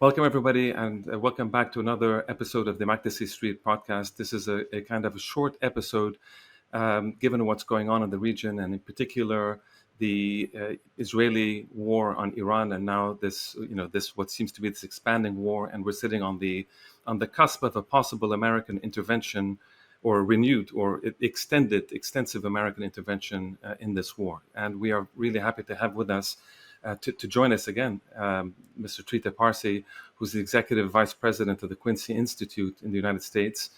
Welcome, everybody, and welcome back to another episode of the Democracy Street podcast. This is a kind of a short episode, given what's going on in the region, and in particular, the Israeli war on Iran, and now this what seems to be this expanding war, and we're sitting on the cusp of a possible American intervention, or renewed or extensive American intervention in this war. And we are really happy to have with us to join us again, Mr. Trita Parsi, who's the executive vice president of the Quincy Institute in the United States.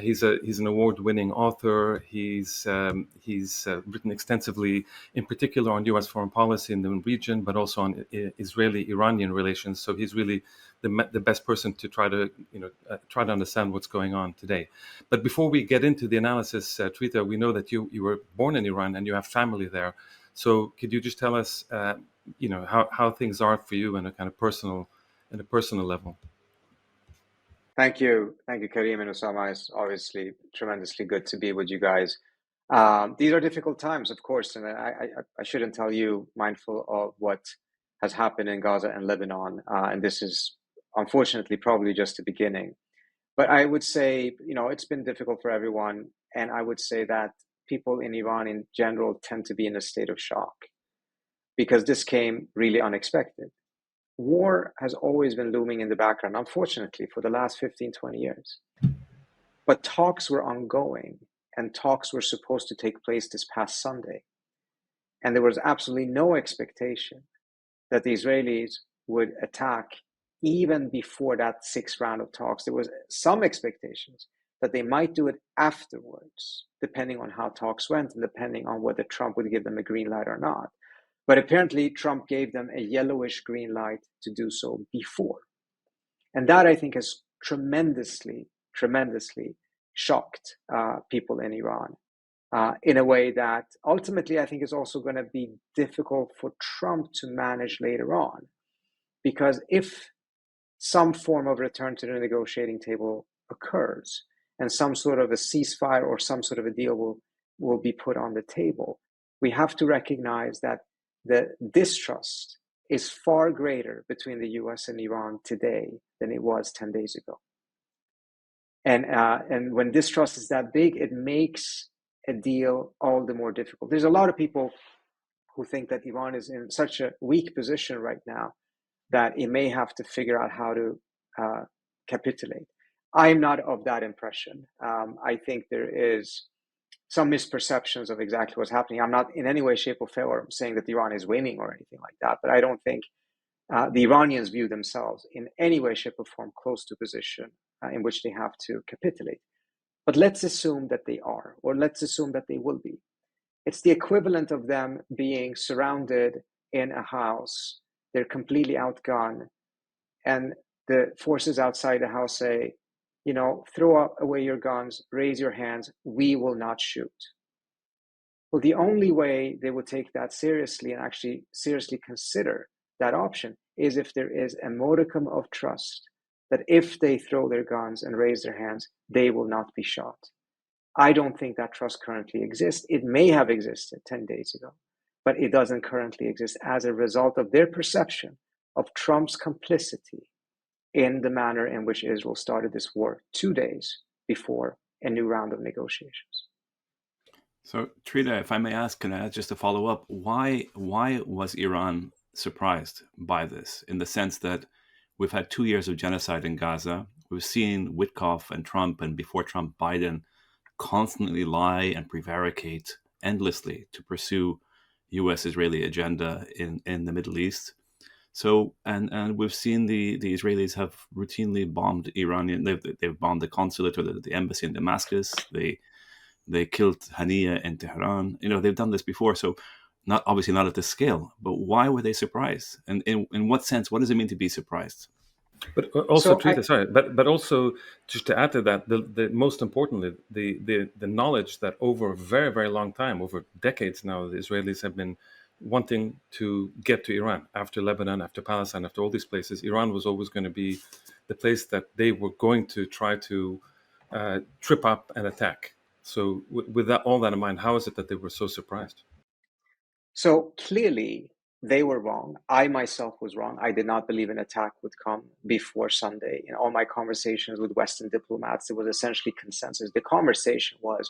He's an award-winning author. He's written extensively, in particular on U.S. foreign policy in the region, but also on Israeli-Iranian relations. So he's really the best person to try to understand what's going on today. But before we get into the analysis, Trita, we know that you were born in Iran and you have family there. So could you just tell us, how things are for you in a kind of personal level? Thank you, Karim and Osama. It's obviously tremendously good to be with you guys. These are difficult times, of course, and I shouldn't tell you, mindful of what has happened in Gaza and Lebanon, and this is unfortunately probably just the beginning. But I would say, it's been difficult for everyone, and I would say that people in Iran in general tend to be in a state of shock because this came really unexpected. War has always been looming in the background, unfortunately, for the last 15, 20 years. But talks were ongoing, and talks were supposed to take place this past Sunday. And there was absolutely no expectation that the Israelis would attack even before that sixth round of talks. There was some expectations that they might do it afterwards, depending on how talks went and depending on whether Trump would give them a green light or not. But apparently, Trump gave them a yellowish green light to do so before. And that, I think, has tremendously shocked people in Iran in a way that ultimately I think is also going to be difficult for Trump to manage later on. Because if some form of return to the negotiating table occurs and some sort of a ceasefire or some sort of a deal will be put on the table, we have to recognize that the distrust is far greater between the US and Iran today than it was 10 days ago. And when distrust is that big, it makes a deal all the more difficult. There's a lot of people who think that Iran is in such a weak position right now that it may have to figure out how to capitulate. I'm not of that impression. I think there is some misperceptions of exactly what's happening. I'm not in any way, shape, or form saying that Iran is winning or anything like that, but I don't think the Iranians view themselves in any way, shape, or form close to a position in which they have to capitulate. But let's assume that they are, or let's assume that they will be. It's the equivalent of them being surrounded in a house. They're completely outgunned, and the forces outside the house say, throw away your guns, raise your hands, we will not shoot. Well, the only way they will take that seriously and actually seriously consider that option is if there is a modicum of trust that if they throw their guns and raise their hands, they will not be shot. I don't think that trust currently exists. It may have existed 10 days ago, but it doesn't currently exist as a result of their perception of Trump's complicity in the manner in which Israel started this war 2 days before a new round of negotiations. So, Trita, if I may ask, can I ask just to follow up, why was Iran surprised by this, in the sense that we've had 2 years of genocide in Gaza? We've seen Witkoff and Trump, and before Trump, Biden, constantly lie and prevaricate endlessly to pursue U.S.-Israeli agenda in the Middle East. So, and we've seen the Israelis have routinely bombed Iranian. They've bombed the consulate or the embassy in Damascus. They killed Haniya in Tehran. They've done this before. So, not obviously not at this scale. But why were they surprised? And in what sense? What does it mean to be surprised? But also, but also just to add to that, the most importantly, the knowledge that over a very, very long time, over decades now, the Israelis have been wanting to get to Iran. After Lebanon, after Palestine, after all these places, Iran was always going to be the place that they were going to try to trip up and attack. So with all that in mind, how is it that they were so surprised? So clearly, they were wrong. I myself was wrong. I did not believe an attack would come before Sunday. In all my conversations with Western diplomats, it was essentially consensus. The conversation was,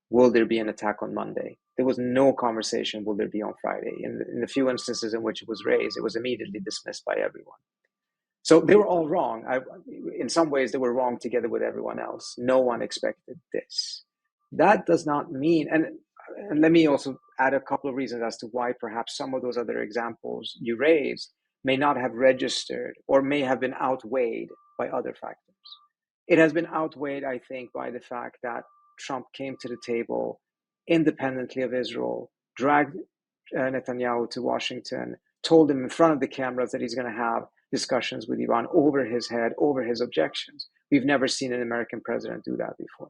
will there be an attack on Monday? There was no conversation, will there be on Friday? In the few instances in which it was raised, it was immediately dismissed by everyone. So they were all wrong. In some ways, they were wrong together with everyone else. No one expected this. That does not mean, and let me also add a couple of reasons as to why perhaps some of those other examples you raised may not have registered or may have been outweighed by other factors. It has been outweighed, I think, by the fact that Trump came to the table independently of Israel, dragged Netanyahu to Washington, told him in front of the cameras that he's going to have discussions with Iran over his head, over his objections. We've never seen an American president do that before.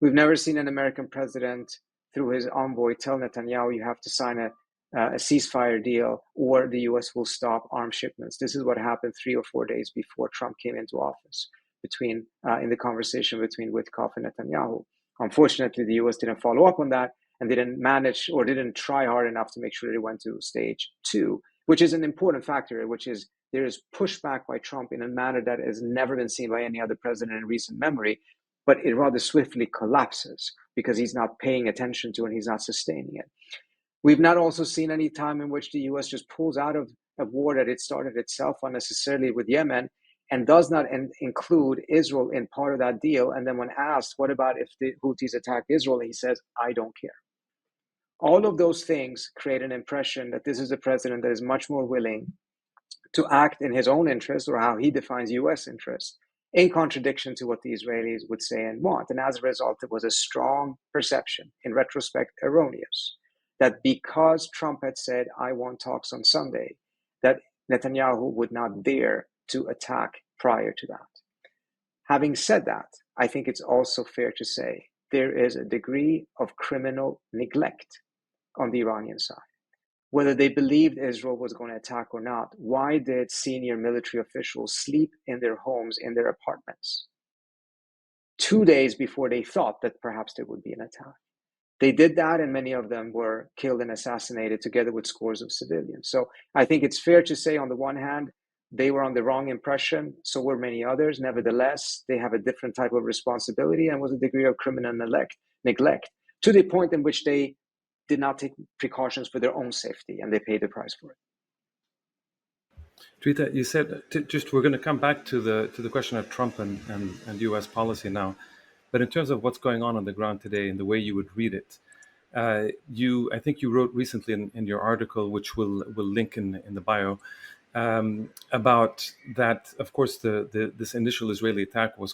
We've never seen an American president, through his envoy, tell Netanyahu, you have to sign a ceasefire deal or the US will stop arms shipments. This is what happened 3 or 4 days before Trump came into office in the conversation between Witkoff and Netanyahu. Unfortunately, the US didn't follow up on that and didn't manage or didn't try hard enough to make sure that it went to stage 2, which is an important factor, which is there is pushback by Trump in a manner that has never been seen by any other president in recent memory, but it rather swiftly collapses because he's not paying attention to and he's not sustaining it. We've not also seen any time in which the US just pulls out of a war that it started itself unnecessarily with Yemen and does not include Israel in part of that deal. And then when asked, what about if the Houthis attack Israel? He says, I don't care. All of those things create an impression that this is a president that is much more willing to act in his own interest, or how he defines US interests, in contradiction to what the Israelis would say and want. And as a result, it was a strong perception, in retrospect, erroneous, that because Trump had said, I want talks on Sunday, that Netanyahu would not dare to attack prior to that. Having said that, I think it's also fair to say there is a degree of criminal neglect on the Iranian side. Whether they believed Israel was going to attack or not, why did senior military officials sleep in their homes, in their apartments, 2 days before they thought that perhaps there would be an attack? They did that, and many of them were killed and assassinated together with scores of civilians. So I think it's fair to say, on the one hand, they were on the wrong impression, so were many others. Nevertheless, they have a different type of responsibility and was a degree of criminal neglect to the point in which they did not take precautions for their own safety, and they paid the price for it. Trita, you said we're going to come back to the question of Trump and U.S. policy now, but in terms of what's going on the ground today and the way you would read it, I think you wrote recently in your article, which we'll link in the bio, about that. Of course, this initial Israeli attack was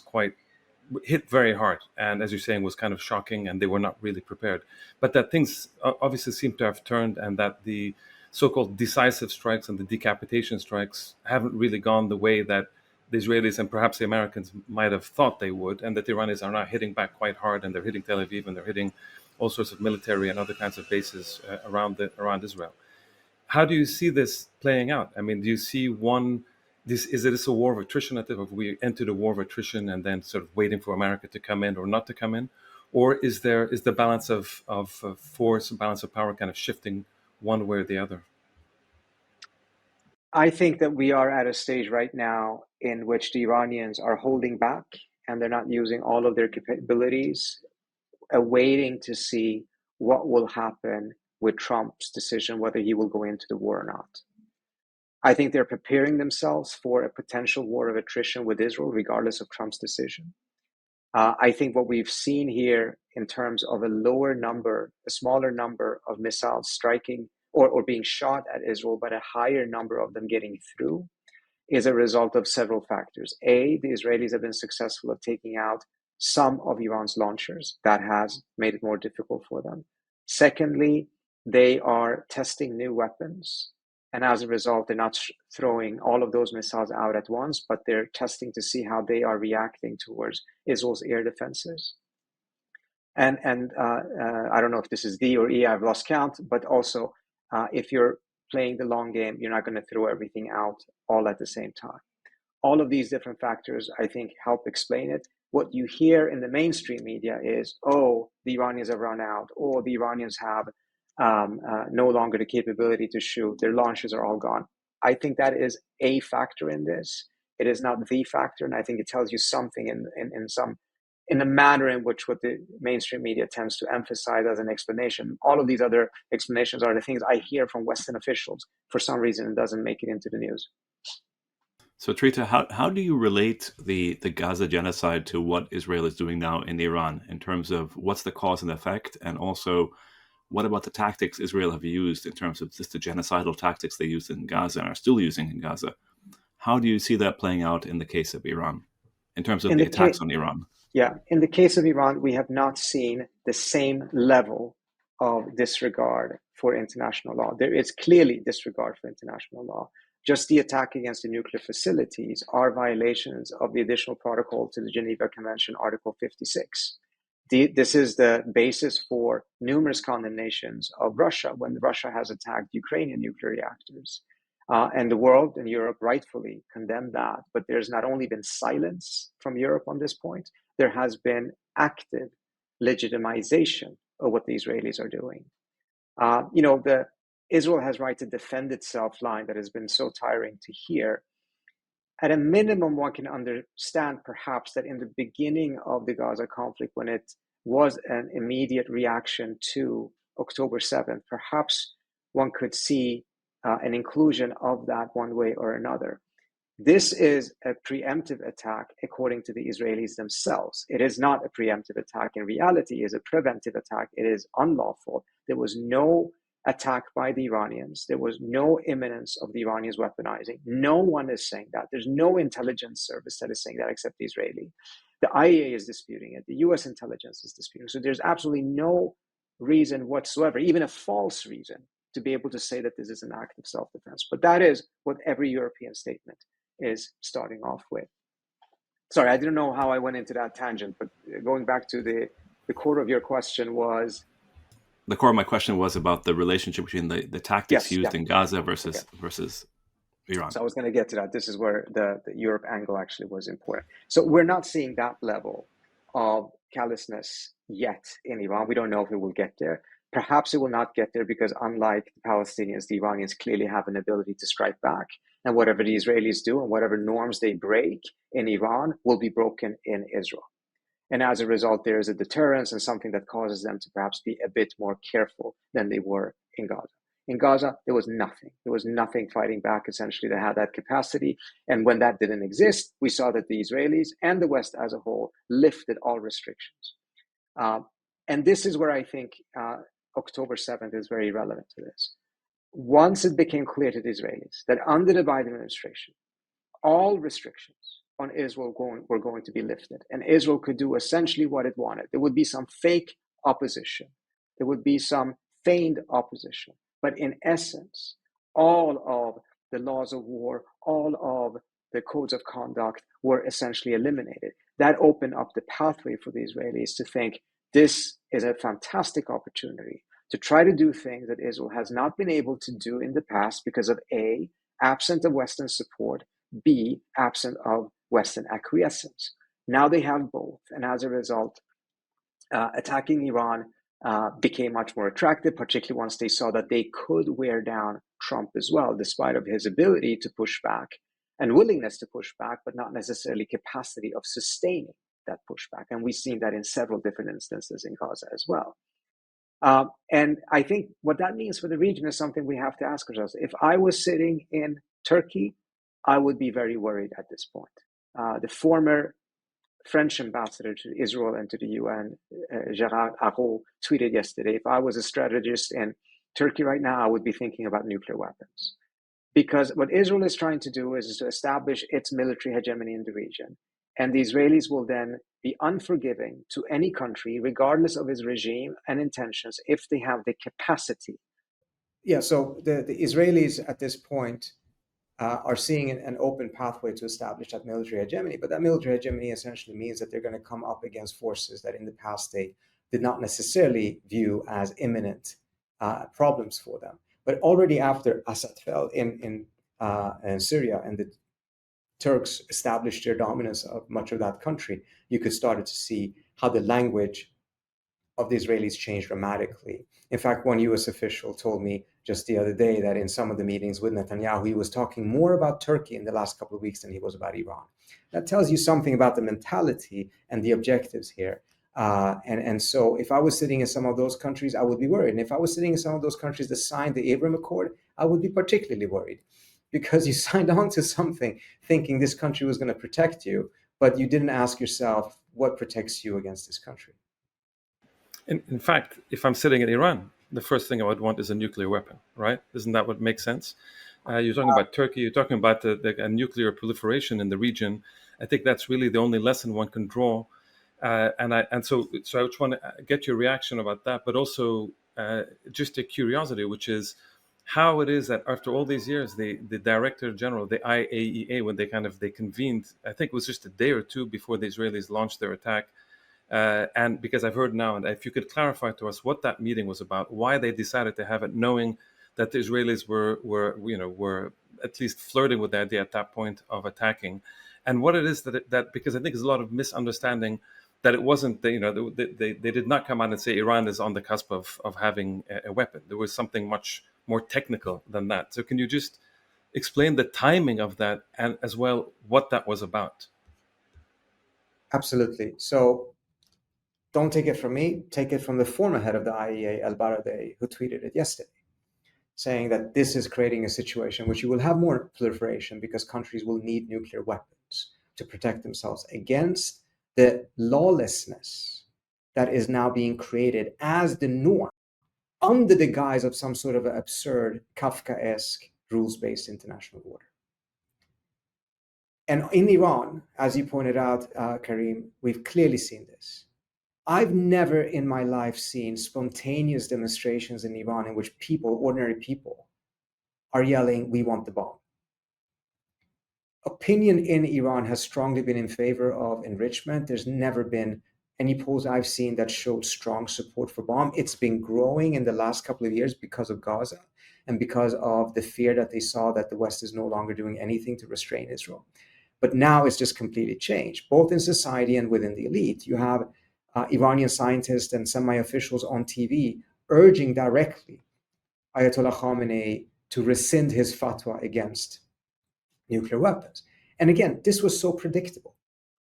hit very hard, and as you're saying, was kind of shocking, and they were not really prepared. But that things obviously seem to have turned, and that the so-called decisive strikes and the decapitation strikes haven't really gone the way that the Israelis and perhaps the Americans might have thought they would, and that the Iranians are now hitting back quite hard, and they're hitting Tel Aviv, and they're hitting all sorts of military and other kinds of bases around Israel. How do you see this playing out? I mean, do you see is this a war of attrition? If we entered a war of attrition and then sort of waiting for America to come in or not to come in, or is the balance of force, balance of power, kind of shifting one way or the other? I think that we are at a stage right now in which the Iranians are holding back and they're not using all of their capabilities, awaiting to see what will happen with Trump's decision, whether he will go into the war or not. I think they're preparing themselves for a potential war of attrition with Israel, regardless of Trump's decision. I think what we've seen here in terms of a smaller number of missiles striking or being shot at Israel, but a higher number of them getting through, is a result of several factors. A, the Israelis have been successful at taking out some of Iran's launchers. That has made it more difficult for them. Secondly, they are testing new weapons. And as a result, they're not throwing all of those missiles out at once, but they're testing to see how they are reacting towards Israel's air defenses. And I don't know if this is D or E, I've lost count, but also if you're playing the long game, you're not going to throw everything out all at the same time. All of these different factors, I think, help explain it. What you hear in the mainstream media is, oh, the Iranians have run out, or the Iranians have no longer the capability to shoot. Their launches are all gone. I think that is a factor in this. It is not the factor, and I think it tells you something in the manner in which what the mainstream media tends to emphasize as an explanation. All of these other explanations are the things I hear from Western officials. For some reason, it doesn't make it into the news. So, Trita, how do you relate the Gaza genocide to what Israel is doing now in Iran in terms of what's the cause and effect, and also what about the tactics Israel have used in terms of just the genocidal tactics they used in Gaza and are still using in Gaza? How do you see that playing out in the case of Iran, in terms of the attacks on Iran? Yeah, in the case of Iran, we have not seen the same level of disregard for international law. There is clearly disregard for international law. Just the attack against the nuclear facilities are violations of the additional protocol to the Geneva Convention, Article 56. This is the basis for numerous condemnations of Russia when Russia has attacked Ukrainian nuclear reactors. And the world and Europe rightfully condemned that. But there's not only been silence from Europe on this point, there has been active legitimization of what the Israelis are doing. The Israel has right to defend itself line that has been so tiring to hear. At a minimum, one can understand perhaps that in the beginning of the Gaza conflict, when it was an immediate reaction to October 7th, perhaps one could see an inclusion of that one way or another. This is a preemptive attack according to the Israelis themselves. It is not a preemptive attack. In reality, it is a preventive attack. It is unlawful. There was no attack by the Iranians. There was no imminence of the Iranians weaponizing. No one is saying that. There's no intelligence service that is saying that except the Israeli. The IAEA is disputing it. The US intelligence is disputing it. So there's absolutely no reason whatsoever, even a false reason, to be able to say that this is an act of self-defense. But that is what every European statement is starting off with. Sorry, I didn't know how I went into that tangent, but going back to the core of your question was... The core of my question was about the relationship between the tactics used in Gaza versus Iran. So I was going to get to that. This is where the Europe angle actually was important. So we're not seeing that level of callousness yet in Iran. We don't know if it will get there. Perhaps it will not get there because unlike the Palestinians, the Iranians clearly have an ability to strike back. And whatever the Israelis do and whatever norms they break in Iran will be broken in Israel. And as a result, there is a deterrence and something that causes them to perhaps be a bit more careful than they were in Gaza. In Gaza, there was nothing. There was nothing fighting back, essentially, that had that capacity. And when that didn't exist, we saw that the Israelis and the West as a whole lifted all restrictions. And this is where I think October 7th is very relevant to this. Once it became clear to the Israelis that under the Biden administration, all restrictions on Israel were going to be lifted, and Israel could do essentially what it wanted. There would be some fake opposition. There would be some feigned opposition. But in essence, all of the laws of war, all of the codes of conduct were essentially eliminated. That opened up the pathway for the Israelis to think this is a fantastic opportunity to try to do things that Israel has not been able to do in the past because of A, absent of Western support, B, absent of Western acquiescence. Now they have both. And as a result, attacking Iran became much more attractive, particularly once they saw that they could wear down Trump as well, despite of his ability to push back and willingness to push back, but not necessarily capacity of sustaining that pushback. And we've seen that in several different instances in Gaza as well. And I think what that means for the region is something we have to ask ourselves. If I was sitting in Turkey, I would be very worried at this point. The former French ambassador to Israel and to the UN, Gérard Araud, tweeted yesterday, if I was a strategist in Turkey right now, I would be thinking about nuclear weapons. Because what Israel is trying to do is to establish its military hegemony in the region. And the Israelis will then be unforgiving to any country, regardless of its regime and intentions, if they have the capacity. Yeah, so the Israelis at this point are seeing an open pathway to establish that military hegemony. But that military hegemony essentially means that they're going to come up against forces that in the past they did not necessarily view as imminent problems for them. But already after Assad fell in Syria and the Turks established their dominance of much of that country, you could start to see how the language of the Israelis changed dramatically. In fact, one US official told me just the other day that in some of the meetings with Netanyahu, he was talking more about Turkey in the last couple of weeks than he was about Iran. That tells you something about the mentality and the objectives here. And so if I was sitting in some of those countries, I would be worried. And if I was sitting in some of those countries that signed the Abraham Accord, I would be particularly worried, because you signed on to something thinking this country was going to protect you, but you didn't ask yourself what protects you against this country. In fact, if I'm sitting in Iran, the first thing I would want is a nuclear weapon, right? Isn't that what makes sense? You're talking about Turkey, you're talking about the nuclear proliferation in the region. I think that's really the only lesson one can draw. So I just want to get your reaction about that, but also just a curiosity, which is how it is that after all these years, the Director General, the IAEA, when they convened, I think it was just a day or two before the Israelis launched their attack. And because I've heard now, and if you could clarify to us what that meeting was about, why they decided to have it, knowing that the Israelis were at least flirting with the idea at that point of attacking, and what it is that because I think there's a lot of misunderstanding that it wasn't they did not come out and say Iran is on the cusp of having a weapon. There was something much more technical than that. So can you just explain the timing of that and as well what that was about? Absolutely. So don't take it from me, take it from the former head of the IAEA, al-Baradei, who tweeted it yesterday, saying that this is creating a situation which you will have more proliferation because countries will need nuclear weapons to protect themselves against the lawlessness that is now being created as the norm under the guise of some sort of absurd Kafkaesque rules-based international order. And in Iran, as you pointed out, Karim, we've clearly seen this. I've never in my life seen spontaneous demonstrations in Iran in which people, ordinary people, are yelling, "We want the bomb." Opinion in Iran has strongly been in favor of enrichment. There's never been any polls I've seen that showed strong support for bomb. It's been growing in the last couple of years because of Gaza and because of the fear that they saw that the West is no longer doing anything to restrain Israel. But now it's just completely changed, both in society and within the elite. You have Iranian scientists and semi-officials on TV urging directly Ayatollah Khamenei to rescind his fatwa against nuclear weapons. And again, this was so predictable.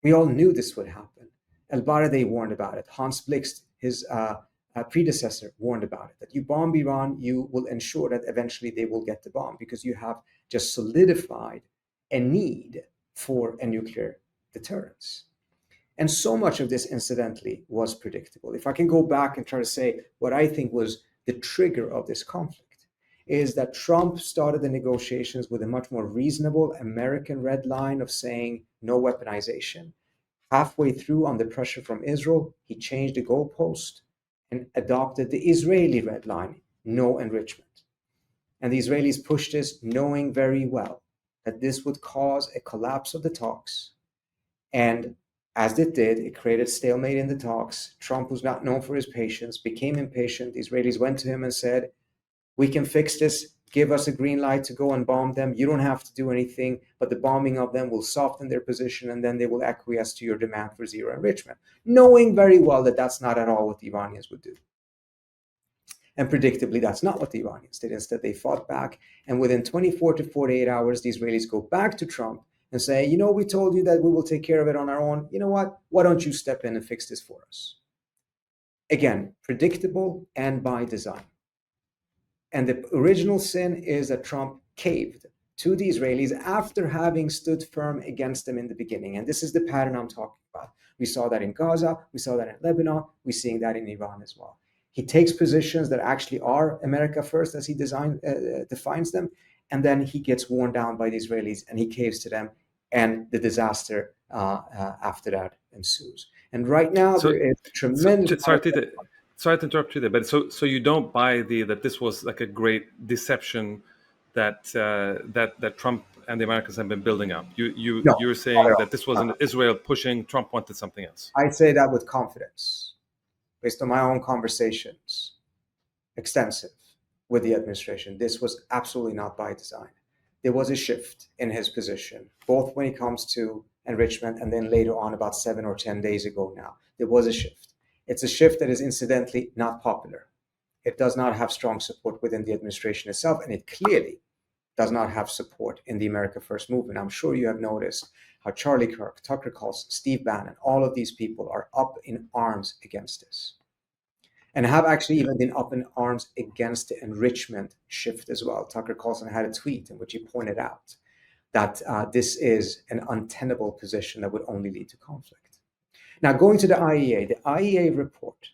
We all knew this would happen. al-Baradei warned about it. Hans Blixt, his predecessor, warned about it, that you bomb Iran, you will ensure that eventually they will get the bomb because you have just solidified a need for a nuclear deterrence. And so much of this, incidentally, was predictable. If I can go back and try to say what I think was the trigger of this conflict, is that Trump started the negotiations with a much more reasonable American red line of saying no weaponization. Halfway through, under pressure from Israel, he changed the goalpost and adopted the Israeli red line, no enrichment. And the Israelis pushed this, knowing very well that this would cause a collapse of the talks. And as it did, it created stalemate in the talks. Trump, who's not known for his patience, became impatient. The Israelis went to him and said, "We can fix this. Give us a green light to go and bomb them. You don't have to do anything, but the bombing of them will soften their position, and then they will acquiesce to your demand for zero enrichment," knowing very well that that's not at all what the Iranians would do. And predictably, that's not what the Iranians did. Instead, they fought back. And within 24 to 48 hours, the Israelis go back to Trump and say, we told you that we will take care of it on our own. You know what? Why don't you step in and fix this for us? Again, predictable and by design. And the original sin is that Trump caved to the Israelis after having stood firm against them in the beginning. And this is the pattern I'm talking about. We saw that in Gaza. We saw that in Lebanon. We're seeing that in Iran as well. He takes positions that actually are America first as he defines them. And then he gets worn down by the Israelis and he caves to them. And the disaster after that ensues. And right now, there is tremendous... Sorry to interrupt you there, but so you don't buy that this was like a great deception that Trump and the Americans have been building up. You're saying that this wasn't Israel pushing, Trump wanted something else. I say that with confidence, based on my own conversations, extensive with the administration. This was absolutely not by design. There was a shift in his position, both when it comes to enrichment and then later on, about 7 or 10 days ago now, there was a shift. It's a shift that is incidentally not popular. It does not have strong support within the administration itself, and it clearly does not have support in the America First movement. I'm sure you have noticed how Charlie Kirk, Tucker Carlson, Steve Bannon, all of these people are up in arms against this, and have actually even been up in arms against the enrichment shift as well. Tucker Carlson had a tweet in which he pointed out that this is an untenable position that would only lead to conflict. Now, going to the IAEA report,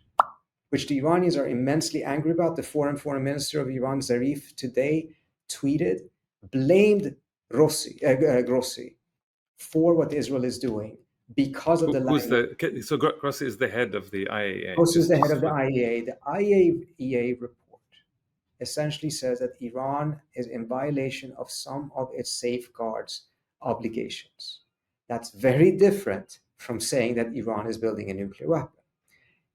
which the Iranians are immensely angry about, the foreign minister of Iran, Zarif, today tweeted, blamed Grossi for what Israel is doing because of the language. So Grossi is the head of the IAEA. Grossi is the head of the IAEA. The IAEA report essentially says that Iran is in violation of some of its safeguards obligations. That's very different from saying that Iran is building a nuclear weapon.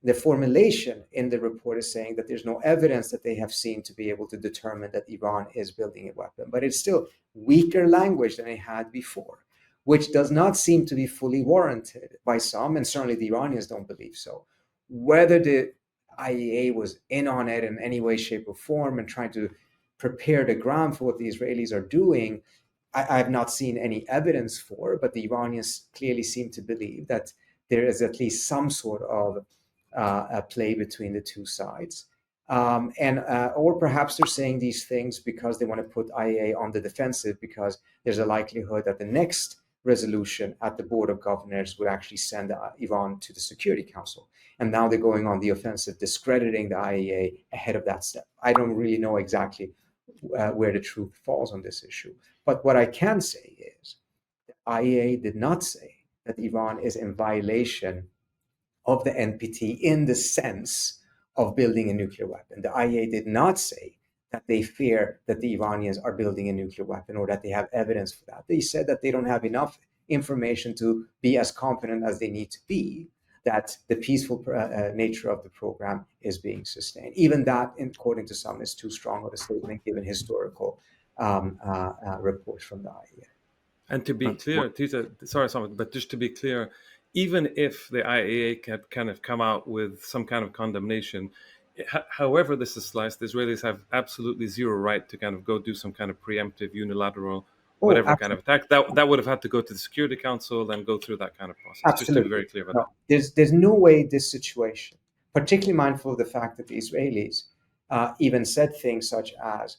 The formulation in the report is saying that there's no evidence that they have seen to be able to determine that Iran is building a weapon, but it's still weaker language than they had before, which does not seem to be fully warranted by some, and certainly the Iranians don't believe so. Whether the IAEA was in on it in any way, shape, or form and trying to prepare the ground for what the Israelis are doing, I have not seen any evidence for, but the Iranians clearly seem to believe that there is at least some sort of a play between the two sides. Or perhaps they're saying these things because they want to put IAEA on the defensive, because there's a likelihood that the next resolution at the Board of Governors would actually send Iran to the Security Council. And now they're going on the offensive, discrediting the IAEA ahead of that step. I don't really know exactly where the truth falls on this issue. But what I can say is the IAEA did not say that Iran is in violation of the NPT in the sense of building a nuclear weapon. The IAEA did not say that they fear that the Iranians are building a nuclear weapon or that they have evidence for that. They said that they don't have enough information to be as confident as they need to be that the peaceful nature of the program is being sustained. Even that, according to some, is too strong of a statement given historical reports from the IAEA. And to be clear, Tita, sorry, but just to be clear, even if the IAEA can kind of come out with some kind of condemnation, however this is sliced, the Israelis have absolutely zero right to kind of go do some kind of preemptive, unilateral, whatever kind of attack. That would have had to go to the Security Council and go through that kind of process. Absolutely. Just to be very clear about that. There's no way this situation, particularly mindful of the fact that the Israelis even said things such as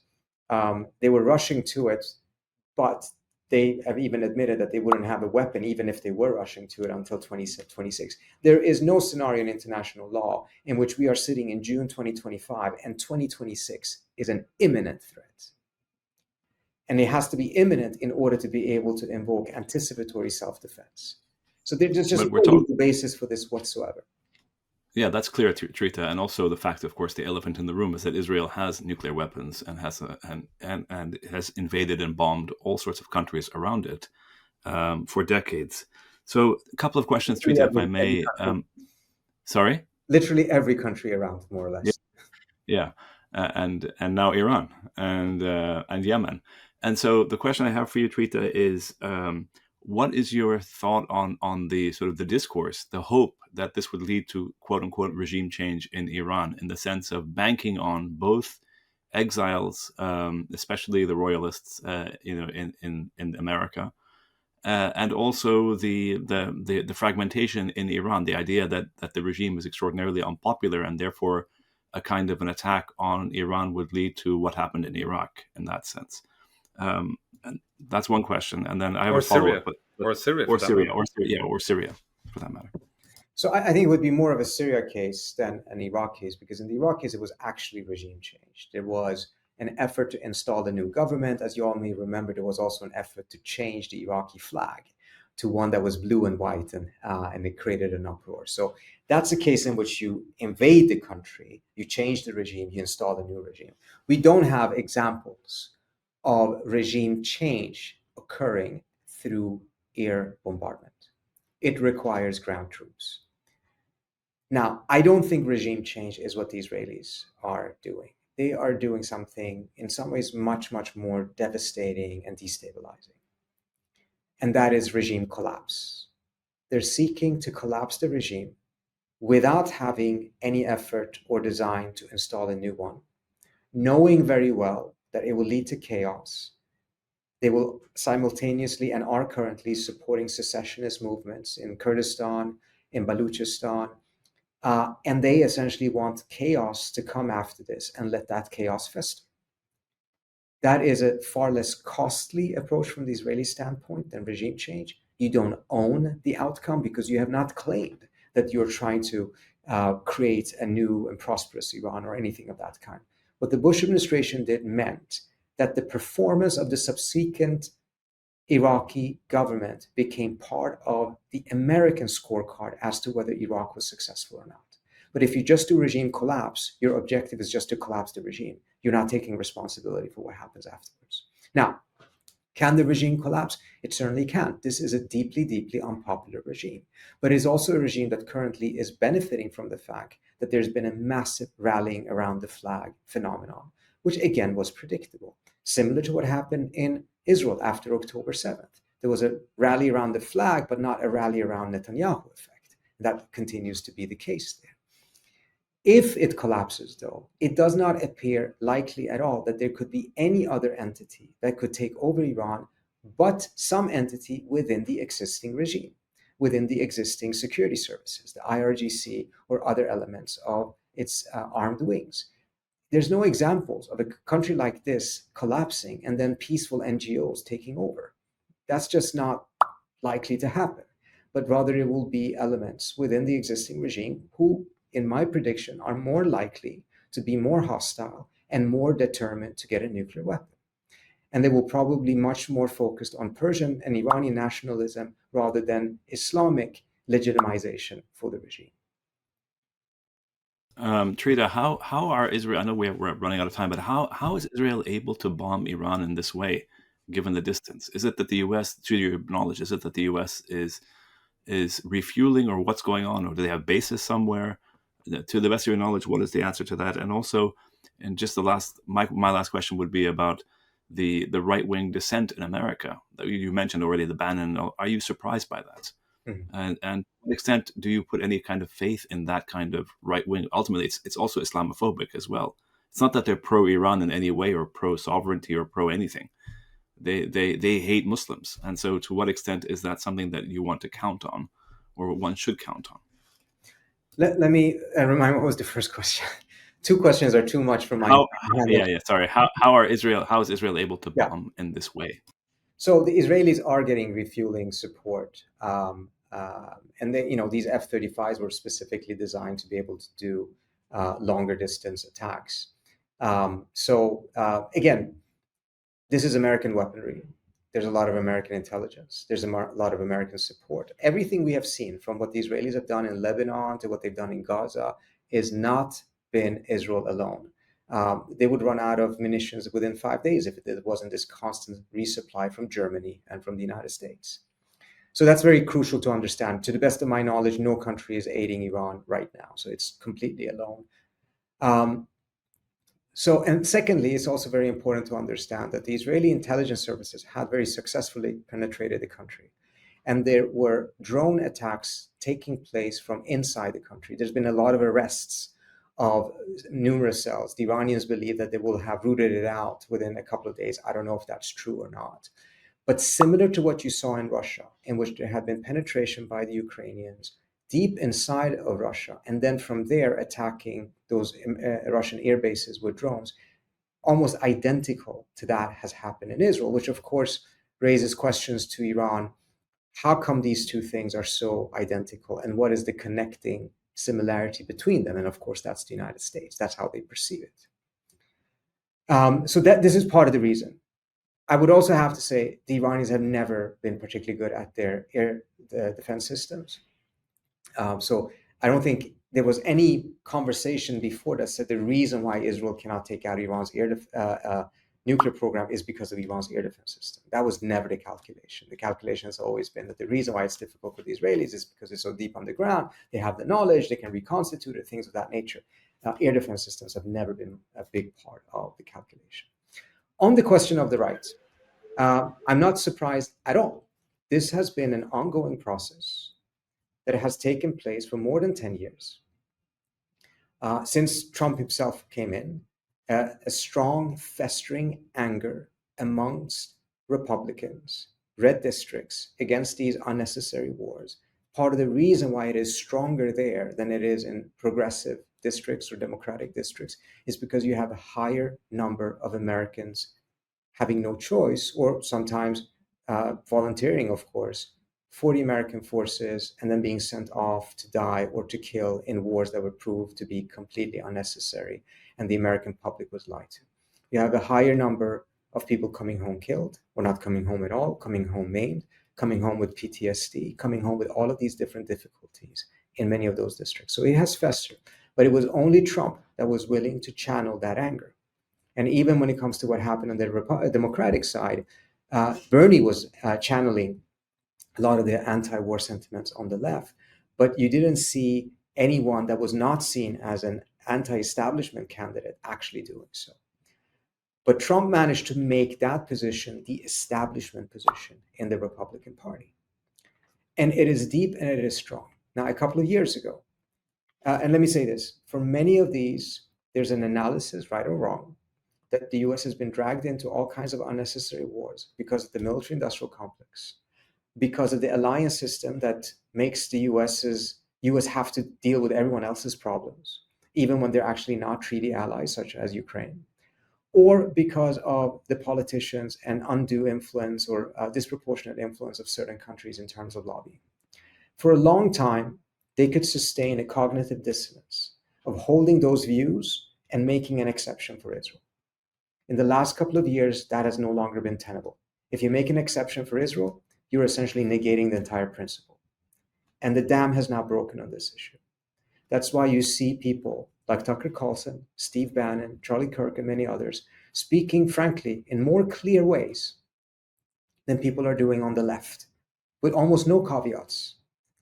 they were rushing to it, but they have even admitted that they wouldn't have a weapon even if they were rushing to it until 2026. There is no scenario in international law in which we are sitting in June 2025 and 2026 is an imminent threat. And it has to be imminent in order to be able to invoke anticipatory self-defense. So there's just no basis for this whatsoever. Yeah, that's clear, Trita, and also the fact, of course, the elephant in the room is that Israel has nuclear weapons and has invaded and bombed all sorts of countries around it for decades. So, a couple of questions, Trita, if I may. Sorry? Literally every country around, more or less. Yeah, and now Iran and Yemen. And so, the question I have for you, Trita, is what is your thought on the sort of the discourse, the hope that this would lead to quote unquote regime change in Iran, in the sense of banking on both exiles, especially the royalists, in America, and also the fragmentation in Iran, the idea that the regime is extraordinarily unpopular and therefore a kind of an attack on Iran would lead to what happened in Iraq in that sense. And that's one question, and then I have a follow-up. Or Syria, or Syria, for that matter. So I think it would be more of a Syria case than an Iraq case, because in the Iraq case, it was actually regime change. There was an effort to install the new government. As you all may remember, there was also an effort to change the Iraqi flag to one that was blue and white, and it created an uproar. So that's a case in which you invade the country, you change the regime, you install a new regime. We don't have examples of regime change occurring through air bombardment. It requires ground troops. Now, I don't think regime change is what the Israelis are doing. They are doing something in some ways much, much more devastating and destabilizing. And that is regime collapse. They're seeking to collapse the regime without having any effort or design to install a new one, knowing very well that it will lead to chaos. They will simultaneously and are currently supporting secessionist movements in Kurdistan, in Baluchistan, and they essentially want chaos to come after this and let that chaos fester. That is a far less costly approach from the Israeli standpoint than regime change. You don't own the outcome because you have not claimed that you're trying to create a new and prosperous Iran or anything of that kind. What the Bush administration did meant that the performance of the subsequent Iraqi government became part of the American scorecard as to whether Iraq was successful or not. But if you just do regime collapse, your objective is just to collapse the regime. You're not taking responsibility for what happens afterwards. Now, can the regime collapse? It certainly can. This is a deeply, deeply unpopular regime, but it's also a regime that currently is benefiting from the fact that there's been a massive rallying around the flag phenomenon, which again was predictable, similar to what happened in Israel after October 7th. There was a rally around the flag, but not a rally around Netanyahu effect. That continues to be the case there. If it collapses, though, it does not appear likely at all that there could be any other entity that could take over Iran, but some entity within the existing regime, within the existing security services, the IRGC or other elements of its armed wings. There's no examples of a country like this collapsing and then peaceful NGOs taking over. That's just not likely to happen, but rather it will be elements within the existing regime who, in my prediction, are more likely to be more hostile and more determined to get a nuclear weapon. And they will probably be much more focused on Persian and Iranian nationalism rather than Islamic legitimization for the regime. Trita, how are Israel? I know we're running out of time, but how is Israel able to bomb Iran in this way, given the distance? Is it that the U.S., to your knowledge, is it that the U.S. is refueling, or what's going on, or do they have bases somewhere? To the best of your knowledge, what is the answer to that? And also, and just my last question would be about the right wing dissent in America. You mentioned already the Bannon. Are you surprised by that? Mm-hmm. And to what extent do you put any kind of faith in that kind of right wing? Ultimately, it's also Islamophobic as well. It's not that they're pro-Iran in any way or pro-sovereignty or pro-anything. They hate Muslims. And so to what extent is that something that you want to count on, or one should count on? Let me remind what was the first question. Two questions are too much for my Sorry. How is Israel able to bomb in this way? So the Israelis are getting refueling support, and these F-35s were specifically designed to be able to do longer distance attacks. Again, this is American weaponry. There's a lot of American intelligence. There's a lot of American support. Everything we have seen, from what the Israelis have done in Lebanon to what they've done in Gaza, is not been Israel alone. They would run out of munitions within 5 days if it wasn't this constant resupply from Germany and from the United States. So that's very crucial to understand. To the best of my knowledge, no country is aiding Iran right now. So it's completely alone. And secondly, it's also very important to understand that the Israeli intelligence services had very successfully penetrated the country. And there were drone attacks taking place from inside the country. There's been a lot of arrests of numerous cells. The Iranians believe that they will have rooted it out within a couple of days. I don't know if that's true or not. But similar to what you saw in Russia, in which there had been penetration by the Ukrainians deep inside of Russia, and then from there attacking those Russian air bases with drones, almost identical to that has happened in Israel, which of course raises questions to Iran. How come these two things are so identical, and what is the connecting similarity between them? And of course, that's the United States. That's how they perceive it. So this is part of the reason. I would also have to say the Iranians have never been particularly good at their air defense systems. So I don't think there was any conversation before that said the reason why Israel cannot take out Iran's nuclear program is because of Iran's air defense system. That was never the calculation. The calculation has always been that the reason why it's difficult for the Israelis is because it's so deep underground. They have the knowledge, they can reconstitute it, things of that nature. Air defense systems have never been a big part of the calculation. On the question of the rights, I'm not surprised at all. This has been an ongoing process that has taken place for more than 10 years. Since Trump himself came in, a strong festering anger amongst Republicans, red districts, against these unnecessary wars. Part of the reason why it is stronger there than it is in progressive districts or democratic districts is because you have a higher number of Americans having no choice, or sometimes volunteering, of course, for the American forces and then being sent off to die or to kill in wars that were proved to be completely unnecessary, and the American public was lied to. You have a higher number of people coming home killed, or not coming home at all, coming home maimed, coming home with PTSD, coming home with all of these different difficulties in many of those districts. So it has festered, but it was only Trump that was willing to channel that anger. And even when it comes to what happened on the Democratic side, Bernie was channeling a lot of the anti-war sentiments on the left, but you didn't see anyone that was not seen as an anti-establishment candidate actually doing so. But Trump managed to make that position the establishment position in the Republican Party. And it is deep and it is strong. Now, a couple of years ago, and let me say this, for many of these, there's an analysis, right or wrong, that the US has been dragged into all kinds of unnecessary wars because of the military-industrial complex, because of the alliance system that makes the US have to deal with everyone else's problems, even when they're actually not treaty allies, such as Ukraine, or because of the politicians and undue influence or disproportionate influence of certain countries in terms of lobbying. For a long time, they could sustain a cognitive dissonance of holding those views and making an exception for Israel. In the last couple of years, that has no longer been tenable. If you make an exception for Israel, you're essentially negating the entire principle. And the dam has now broken on this issue. That's why you see people like Tucker Carlson, Steve Bannon, Charlie Kirk, and many others speaking frankly in more clear ways than people are doing on the left, with almost no caveats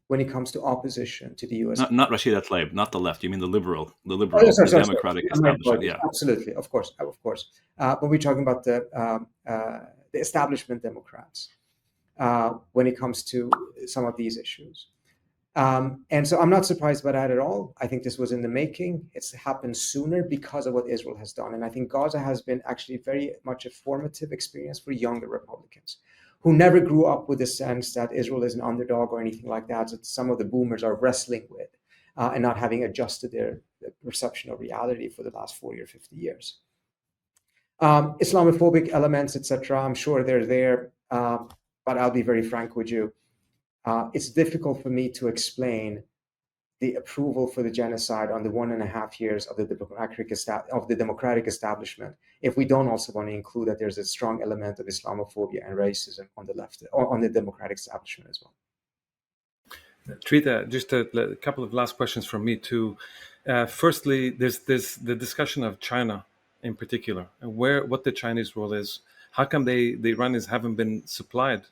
when it comes to opposition to the US. Not Rashida Tlaib, not the left. You mean the liberal, sorry, democratic establishment. Yeah, absolutely, of course. But we're talking about the establishment Democrats when it comes to some of these issues. And so I'm not surprised by that at all. I think this was in the making. It's happened sooner because of what Israel has done. And I think Gaza has been actually very much a formative experience for younger Republicans who never grew up with the sense that Israel is an underdog or anything like that some of the boomers are wrestling with and not having adjusted their perception of reality for the last 40 or 50 years. Islamophobic elements, etc., I'm sure they're there, but I'll be very frank with you. It's difficult for me to explain the approval for the genocide on the 1.5 years of the democratic establishment if we don't also want to include that there's a strong element of Islamophobia and racism on the left, or on the democratic establishment as well. Trita, just a couple of last questions from me too. Firstly, there's the discussion of China in particular, and what the Chinese role is. How come the Iranians haven't been supplied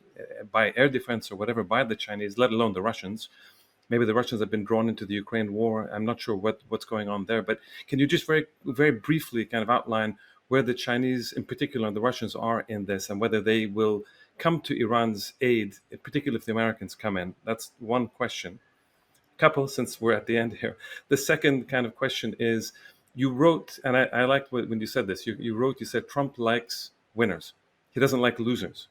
by air defense or whatever by the Chinese, let alone the Russians? Maybe the Russians have been drawn into the Ukraine war. I'm not sure what's going on there. But can you just very, very briefly kind of outline where the Chinese in particular and the Russians are in this, and whether they will come to Iran's aid, particularly if the Americans come in? That's one question. Couple, since we're at the end here. The second kind of question is, you wrote, and I liked when you said this, you said Trump likes winners. He doesn't like losers.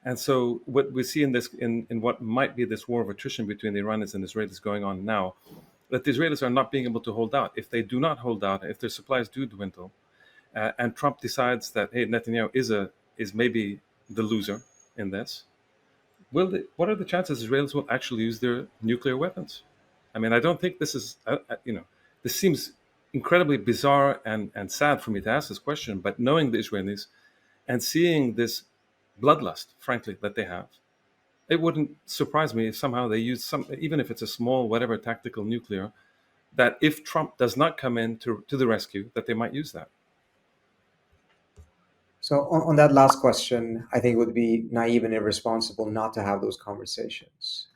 And so what we see in this, in what might be this war of attrition between the Iranians and Israelis going on now, that the Israelis are not being able to hold out. If they do not hold out, if their supplies do dwindle, and Trump decides that, hey, Netanyahu is maybe the loser in this, what are the chances Israelis will actually use their nuclear weapons? I mean, I don't think this is, this seems incredibly bizarre and sad for me to ask this question, but knowing the Israelis and seeing this bloodlust, frankly, that they have, it wouldn't surprise me if somehow they use even if it's a small, whatever, tactical nuclear, that if Trump does not come in to the rescue, that they might use that. So on that last question, I think it would be naive and irresponsible not to have those conversations.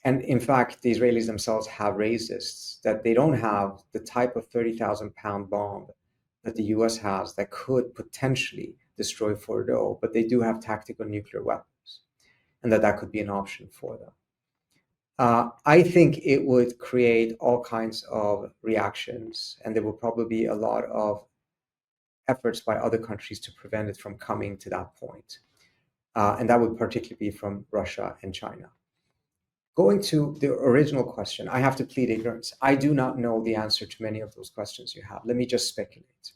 And in fact, the Israelis themselves have raised this, that they don't have the type of 30,000-pound bomb that the US has that could potentially destroy Fordo, but they do have tactical nuclear weapons, and that could be an option for them. I think it would create all kinds of reactions, and there will probably be a lot of efforts by other countries to prevent it from coming to that point. And that would particularly be from Russia and China. Going to the original question, I have to plead ignorance. I do not know the answer to many of those questions you have. Let me just speculate.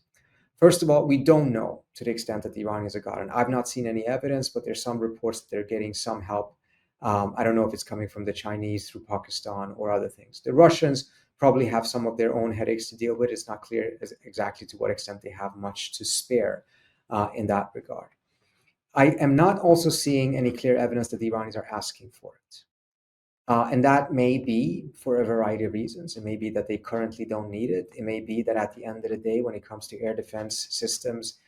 First of all, we don't know to the extent that the Iranians are gotten. I've not seen any evidence, but there's some reports that they're getting some help. I don't know if it's coming from the Chinese through Pakistan or other things. The Russians probably have some of their own headaches to deal with. It's not clear exactly to what extent they have much to spare in that regard. I am not also seeing any clear evidence that the Iranians are asking for it. And that may be for a variety of reasons. It may be that they currently don't need it. It may be that at the end of the day, when it comes to air defense systems,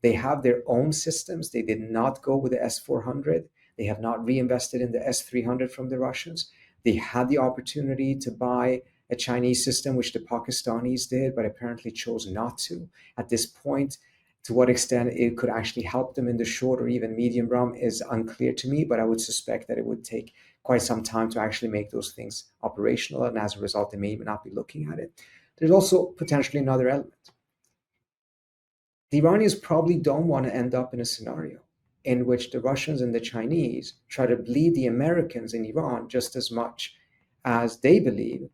they have their own systems. They did not go with the S-400. They have not reinvested in the S-300 from the Russians. They had the opportunity to buy a Chinese system, which the Pakistanis did, but apparently chose not to. At this point, to what extent it could actually help them in the short or even medium run is unclear to me, but I would suspect that it would take quite some time to actually make those things operational, and as a result, they may even not be looking at it. There's also potentially another element. The Iranians probably don't want to end up in a scenario in which the Russians and the Chinese try to bleed the Americans in Iran just as much as they believe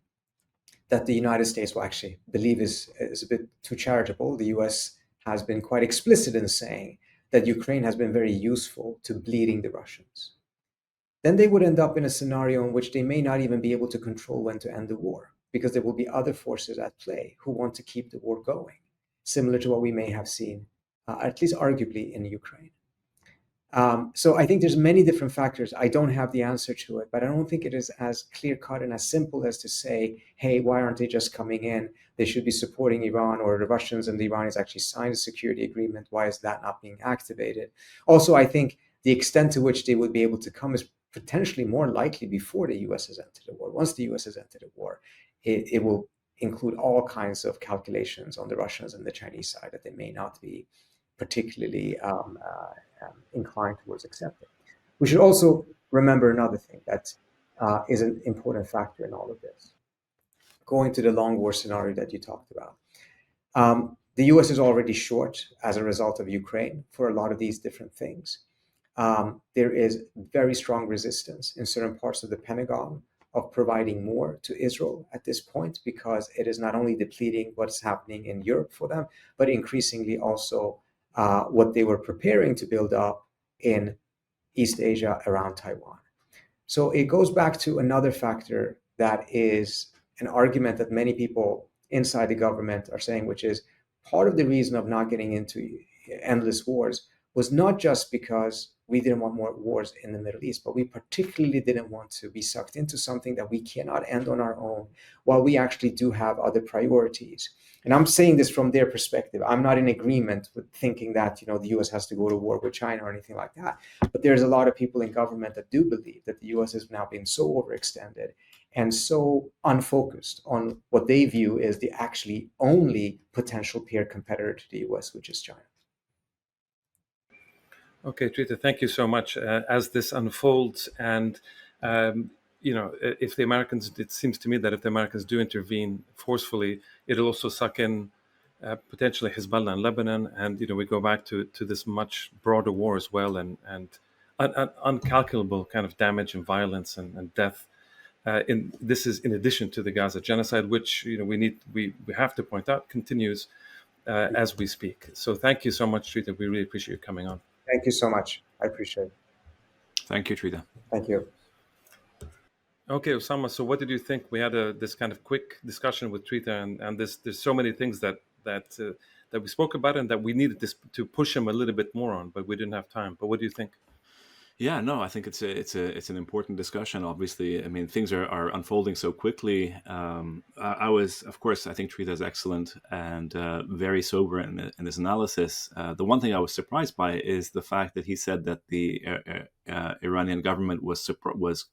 that the United States will actually believe is a bit too charitable. The US has been quite explicit in saying that Ukraine has been very useful to bleeding the Russians. Then they would end up in a scenario in which they may not even be able to control when to end the war, because there will be other forces at play who want to keep the war going, similar to what we may have seen, at least arguably, in Ukraine. So I think there's many different factors. I don't have the answer to it, but I don't think it is as clear-cut and as simple as to say, hey, why aren't they just coming in? They should be supporting Iran, or the Russians and the Iranians actually signed a security agreement. Why is that not being activated? Also, I think the extent to which they would be able to come is potentially more likely before the US has entered the war. Once the US has entered the war, it will include all kinds of calculations on the Russians and the Chinese side that they may not be particularly inclined towards accepting. We should also remember another thing that is an important factor in all of this. Going to the long war scenario that you talked about. The US is already short as a result of Ukraine for a lot of these different things. There is very strong resistance in certain parts of the Pentagon of providing more to Israel at this point, because it is not only depleting what's happening in Europe for them, but increasingly also what they were preparing to build up in East Asia around Taiwan. So it goes back to another factor that is an argument that many people inside the government are saying, which is part of the reason of not getting into endless wars was not just because we didn't want more wars in the Middle East, but we particularly didn't want to be sucked into something that we cannot end on our own, while we actually do have other priorities. And I'm saying this from their perspective. I'm not in agreement with thinking that, the US has to go to war with China or anything like that. But there's a lot of people in government that do believe that the US has now been so overextended and so unfocused on what they view as the actually only potential peer competitor to the US, which is China. Okay, Trita, thank you so much. As this unfolds, and if the Americans, it seems to me that if the Americans do intervene forcefully, it'll also suck in potentially Hezbollah in Lebanon, and we go back to this much broader war as well, and uncalculable kind of damage and violence and death. This is in addition to the Gaza genocide, which we have to point out continues as we speak. So thank you so much, Trita. We really appreciate you coming on. Thank you so much. I appreciate it. Thank you, Trita. Thank you. Okay, Osama. So, what did you think? We had this kind of quick discussion with Trita, and there's so many things that we spoke about, and that we needed to push him a little bit more on, but we didn't have time. But what do you think? Yeah, no, I think it's an important discussion. Obviously, I mean, things are unfolding so quickly. Of course, I think Trita is excellent and very sober in this analysis. The one thing I was surprised by is the fact that he said that the Iranian government was surprised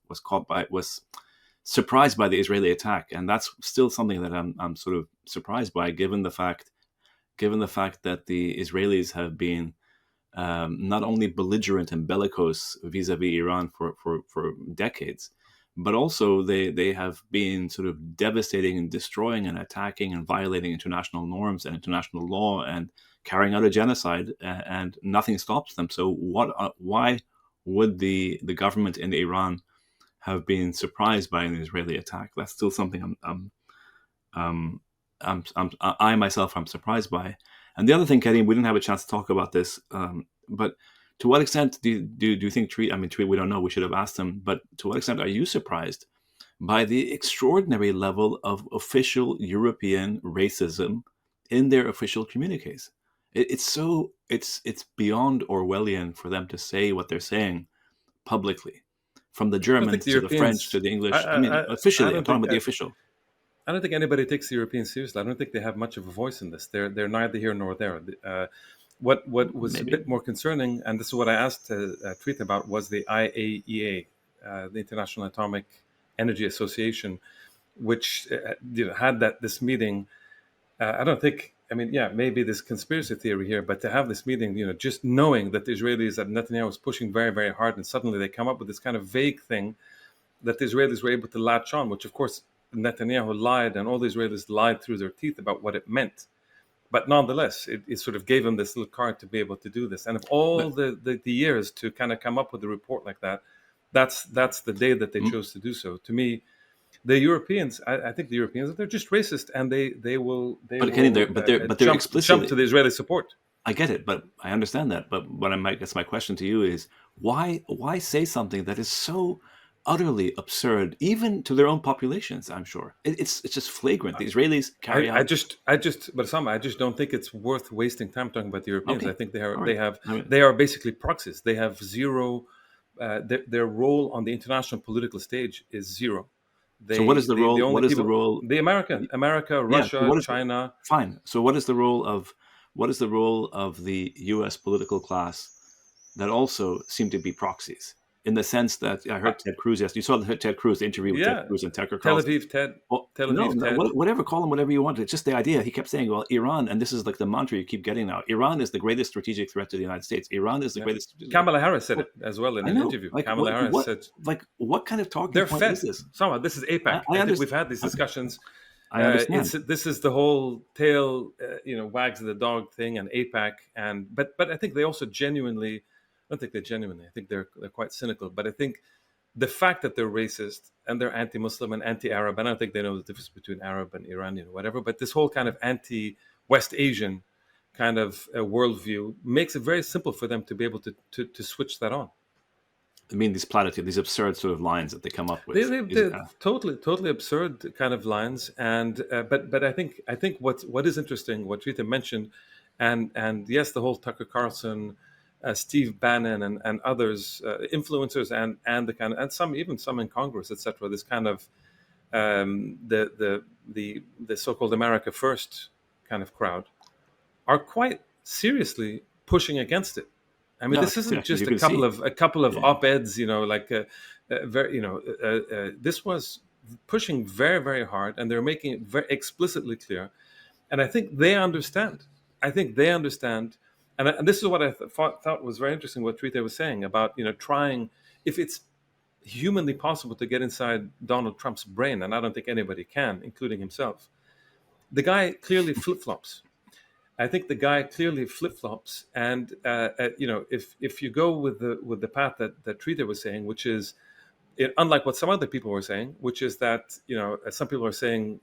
by the Israeli attack, and that's still something that I'm sort of surprised by, given the fact that the Israelis have been not only belligerent and bellicose vis-a-vis Iran for decades, but also they have been sort of devastating and destroying and attacking and violating international norms and international law and carrying out a genocide, and nothing stops them. So why would the government in Iran have been surprised by an Israeli attack? That's still something I myself am surprised by. And the other thing, Karim, we didn't have a chance to talk about this, but to what extent do you think Trita? I mean, Trita, we don't know. We should have asked him. But to what extent are you surprised by the extraordinary level of official European racism in their official communiques? It's beyond Orwellian for them to say what they're saying publicly, from the I don't think Germans the to the French to Europeans. the English. I mean, I officially, I'm don't talking think. about the official. I don't think anybody takes the Europeans seriously. I don't think they have much of a voice in this. They're neither here nor there. What was a Maybe. bit more concerning, and this is what I asked Trita about, was the IAEA, the International Atomic Energy Association, which had this meeting. I don't think. I mean, yeah, maybe there's conspiracy theory here, but to have this meeting, just knowing that the Israelis, that Netanyahu was pushing very, very hard, and suddenly they come up with this kind of vague thing that the Israelis were able to latch on, which of course Netanyahu lied, and all the Israelis lied through their teeth about what it meant. But nonetheless, it sort of gave them this little card to be able to do this. And of all the years to kind of come up with a report like that, that's the day that they chose to do so. To me, the Europeans, I think the Europeans, they're just racist, and they will they're explicitly jump to the Israeli support. I get it, but I understand that. But what I guess my question to you is, why say something that is so utterly absurd, even to their own populations? I'm sure it's just flagrant. The Israelis carry out. But Osama, I just don't think it's worth wasting time talking about the Europeans. Okay. I think All right. they are basically proxies. They have zero. Their role on the international political stage is zero. So what is the role? What is the role? The America, Russia, China. Fine. So what is the role of the U.S. political class that also seem to be proxies? In the sense that I heard Ted Cruz yesterday. You saw the Ted Cruz interview with Ted Cruz and Tucker Carlson. Tel Aviv Ted. Whatever, call him whatever you want. It's just the idea. He kept saying, well, Iran, and this is like the mantra you keep getting now, Iran is the greatest strategic threat to the United States. Iran is the greatest. Kamala Harris said it as well in an interview. Kamala Harris said, what kind of talking point is this? Somehow, this is APAC. I think we've had these discussions. I understand. This is the whole tail, wags the dog thing, and APAC, but I think they also genuinely. I don't think they're genuine. I think they're quite cynical. But I think the fact that they're racist and they're anti-Muslim and anti-Arab, and I don't think they know the difference between Arab and Iranian or whatever, but this whole kind of anti-West Asian kind of worldview makes it very simple for them to be able to switch that on. I mean, these platitudes, these absurd sort of lines that they come up with. They're totally absurd kind of lines. And but I think what is interesting, what Trita mentioned, and yes, the whole Tucker Carlson, Steve Bannon and others, influencers, and the kind of, and some in Congress, etc. This kind of the so-called America First kind of crowd are quite seriously pushing against it. I mean, this isn't just a couple of op-eds, this was pushing very, very hard, and they're making it very explicitly clear. And I think they understand. And this is what I thought was very interesting, what Trita was saying about, trying, if it's humanly possible to get inside Donald Trump's brain, and I don't think anybody can, including himself. The guy clearly flip-flops. I think the guy clearly flip-flops. And, if you go with the path that Trita was saying, which is, unlike what some other people were saying, which is that, some people are saying,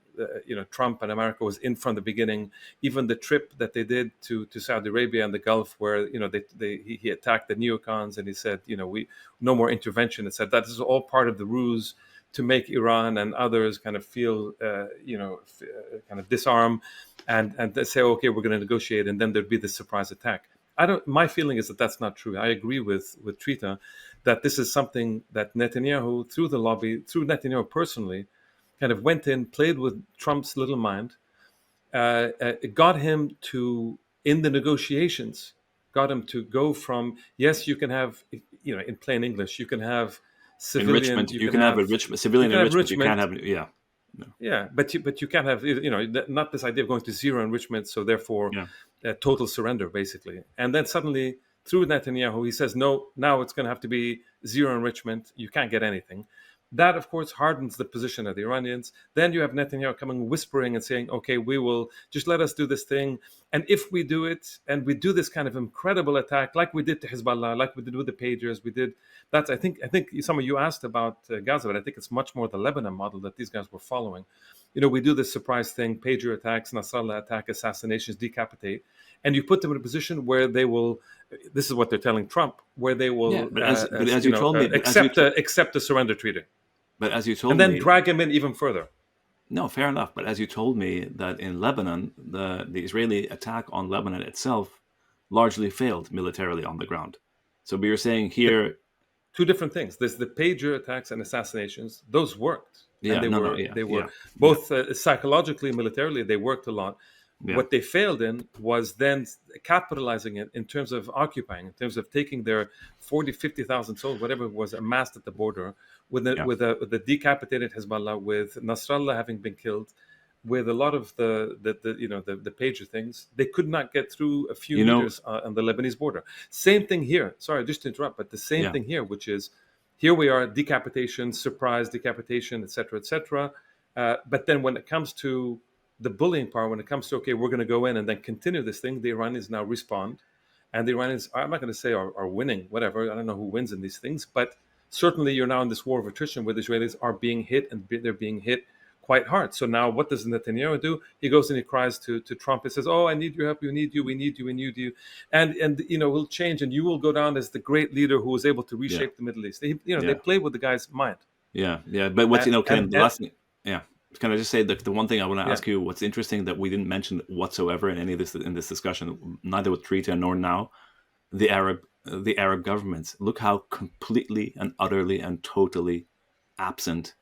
Trump and America was in from the beginning. Even the trip that they did to Saudi Arabia and the Gulf, where, he attacked the neocons, and he said, no more intervention. It said that this is all part of the ruse to make Iran and others kind of feel, kind of disarm and they say, okay, we're going to negotiate. And then there'd be this surprise attack. My feeling is that that's not true. I agree with Trita that this is something that Netanyahu, through the lobby, through Netanyahu personally, kind of went in, played with Trump's little mind, got him to, in the negotiations, got him to go from, yes, you can have, in plain English, you can have civilian enrichment. You can have enrichment, civilian enrichment. You can't have, No. Yeah, but you can't have, not this idea of going to zero enrichment, so therefore total surrender, basically. And then suddenly, through Netanyahu, he says, no, now it's going to have to be zero enrichment. You can't get anything. That, of course, hardens the position of the Iranians. Then you have Netanyahu coming whispering and saying, okay, we will just let us do this thing. And if we do it, and we do this kind of incredible attack, like we did to Hezbollah, like we did with the pagers, we did that's, I think some of you asked about Gaza, but I think it's much more the Lebanon model that these guys were following. We do this surprise thing, pager attacks, Nasrallah attack, assassinations, decapitate, and you put them in a position where they will, this is what they're telling Trump, where they will accept a surrender treaty. But as you told me, and then drag him in even further. No, fair enough. But as you told me that in Lebanon, the Israeli attack on Lebanon itself largely failed militarily on the ground. So we were saying here, two different things. There's the pager attacks and assassinations; those worked. Yeah, and they were both psychologically, militarily, they worked a lot. Yeah. What they failed in was then capitalizing it in terms of occupying, in terms of taking their 40, 50,000 souls, whatever was amassed at the border, with the decapitated Hezbollah, with Nasrallah having been killed, with a lot of the pager things. They could not get through a few meters on the Lebanese border. Same thing here. Sorry, just to interrupt, but the same thing here, which is, here we are, decapitation, surprise decapitation, etc., etc. But then when it comes to the bullying part, when it comes to, okay, we're going to go in and then continue this thing, the Iranians now respond. And the Iranians, I'm not going to say are winning, whatever. I don't know who wins in these things. But certainly you're now in this war of attrition where the Israelis are being hit, and they're being hit quite hard. So now what does Netanyahu do? He goes and he cries to Trump. He says, oh, I need your help. We need you. We need you. We need you. And we'll change, and you will go down as the great leader who was able to reshape the Middle East. They play with the guy's mind. Yeah. But what's, Ken, the last thing, can I just say the one thing I want to ask you, what's interesting that we didn't mention whatsoever in any of this, in this discussion, neither with Trita nor now, the Arab governments. Look how completely and utterly and totally absent,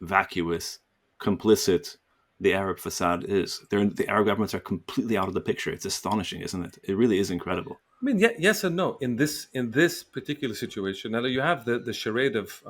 vacuous, complicit the Arab facade is. The Arab governments are completely out of the picture. It's astonishing, isn't it? It really is incredible. I mean, yes and no. In this particular situation, now you have the charade of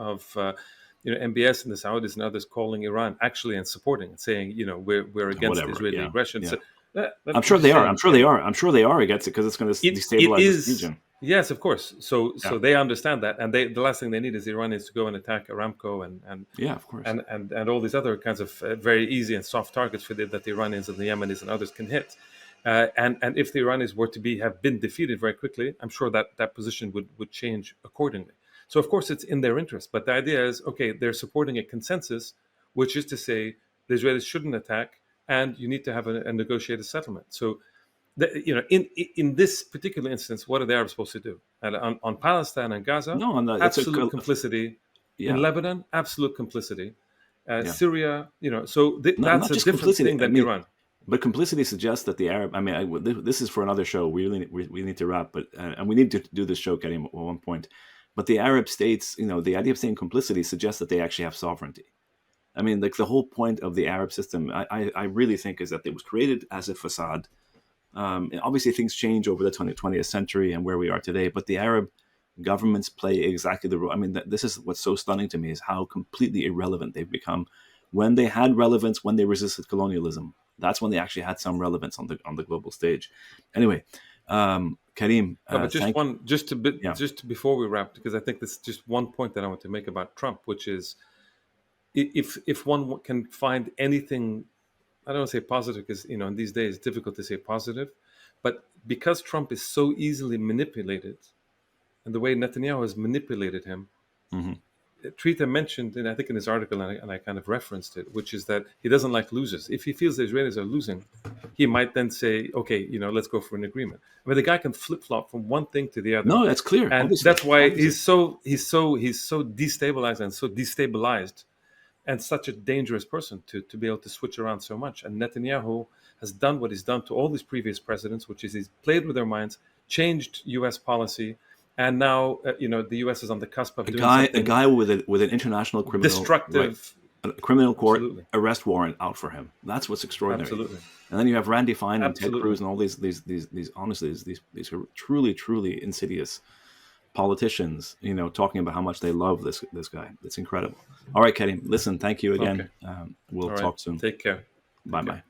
MBS and the Saudis and others calling Iran actually and supporting and saying, we're against Israeli aggression. Yeah. So, I'm sure they are. I'm sure they are against it because it's going to destabilize this region. Yes, of course. So they understand that, and the last thing they need is the Iranians to go and attack Aramco and of course, and all these other kinds of very easy and soft targets that the Iranians and the Yemenis and others can hit. And if the Iranians were to have been defeated very quickly, I'm sure that position would change accordingly. So of course it's in their interest, but the idea is, okay, they're supporting a consensus, which is to say the Israelis shouldn't attack, and you need to have a negotiated settlement. So, in this particular instance, what are the Arabs supposed to do? And on Palestine and Gaza, absolute complicity. In Lebanon, absolute complicity. Syria, so that's a different thing than Iran. But complicity suggests that the Arab. This is for another show. We need to wrap, but and we need to do this show, Karim, at one point. But the Arab states, the idea of saying complicity suggests that they actually have sovereignty. I mean, like the whole point of the Arab system, I really think, is that it was created as a facade. Obviously, things change over the 20th century and where we are today, but the Arab governments play exactly the role. I mean, this is what's so stunning to me, is how completely irrelevant they've become. When they had relevance, when they resisted colonialism, that's when they actually had some relevance on the global stage. Anyway, Karim, but just before we wrap, because I think this is just one point that I want to make about Trump, which is if one can find anything, I don't want to say positive, because in these days it's difficult to say positive, but because Trump is so easily manipulated, and the way Netanyahu has manipulated him, Trita mentioned, and I think in his article, and I kind of referenced it, which is that he doesn't like losers. If he feels the Israelis are losing, he might then say, okay, let's go for an agreement. I mean, the guy can flip-flop from one thing to the other. No, that's clear. And that's why he's so destabilized and so destabilized, and such a dangerous person to be able to switch around so much. And Netanyahu has done what he's done to all these previous presidents, which is he's played with their minds, changed U.S. policy, and now the U.S. is on the cusp of doing something. A guy with an international criminal destructive, a criminal court arrest warrant out for him. That's what's extraordinary. Absolutely. And then you have Randy Fine and Ted Cruz and all these honestly these are truly insidious politicians, talking about how much they love this guy. It's incredible. All right, Karim, listen, thank you again. Okay. We'll talk soon. Take care. Bye-bye.